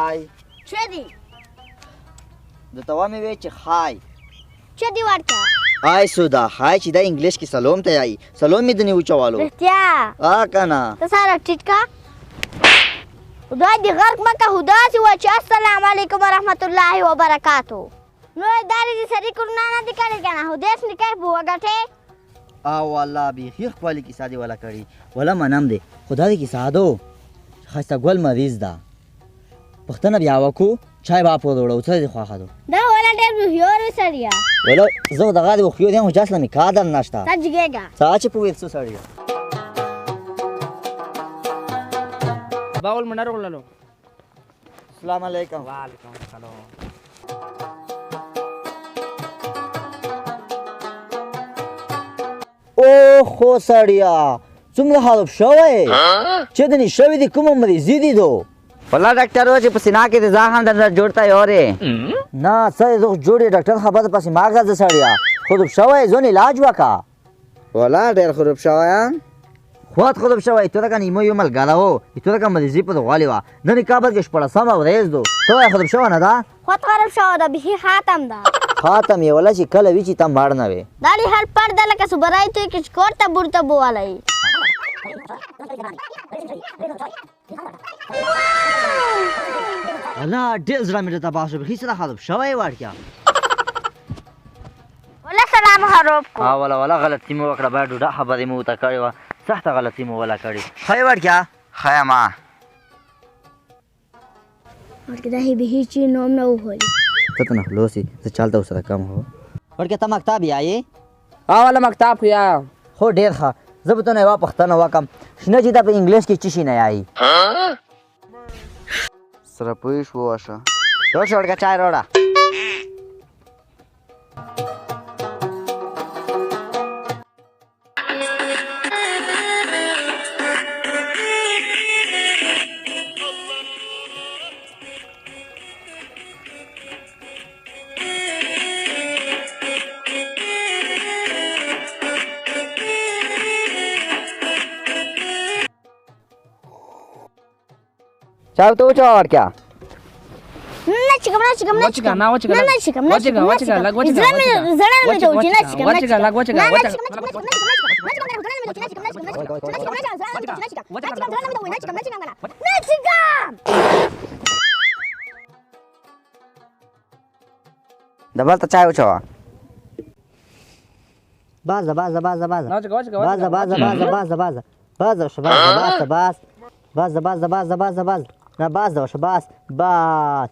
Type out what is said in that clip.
هاي چه دی د توا مې وی چې هاي چه دی ورته آی سودا هاي چې دا انګلیش کې سلام ته یای سلام مې د نیو چوالو رښتیا کنه ته سره ټیټ کا خدای دې غرق مکه خدا سي و چې السلام علیکم ورحمت الله وبرکاتو نو داري دې سړي کورونه نه دي کړی کنه خدای سې کې بو غټه او والله بيخي خپل کې ساده ولا کړی ولا منم دې خدا دې کې سادو خاصه ګل مریض دا پښتنه بیا وکو چای با په وروړو څه دې خواخه دو دا ولا ډېر هیور سړیا ولا زه دا غاډي خو دې مو جاسله می کادر نشتا تجګهګا ساچ په وېڅو سړیا باول منار ولالو السلام علیکم وعلیکم السلام او خو سړیا څومره حالب شوی چې دني شوی دي کوم مریضی دي دو والله ډاکټر و چې په سینا کې د زخم درد جوړتا یورې نه سره زه جوړې ډاکټر خبره پسې ماګه ز سړیا خود شوی زون علاج وکا والله ډېر خراب شوی خود شوی تو دا نیمه یو مل غلاو تو دا مریضی په غالي وا نه کابل کې شپړه سم ورېز دو ته خود شو نه دا خود خراب شو دا به خاتم دا خاتم یې ولا چې کله وی چې ته مړ نه وې دالي هر پرده لکه صبرای ته کې کوړه بورته بوالای انا ډېر زړه مې ته باسو به هیڅ حالب شوی ورکیا ولا سلام خراب کو ولا غلطی مو وکړه باید ډوډه خبرې مو ته کړې و سخت غلطی مو ولا کړې خای ورکیا خیمه ورکه دا هی به چی نوم نه وهل ته نه خلاصي زه چالتو سره کم هو ورکه ته مکتب یې والا مکتب خو یا خو ډېر ښه زه به ته نه یوه پوښتنه وکړم شنه چې دا په انګلیش کې څه شي نه یایي سره پوه شو واشه ټول شو ورکه چای راوړه چاو تو چور کیا نه چکم وچګه نه وچګه نه چکم وچګه لګ وچګه زړه مې ته وچ نه چکم وچګه لګ وچګه دبل ته چای وچوا بازه وچګه باز نه باز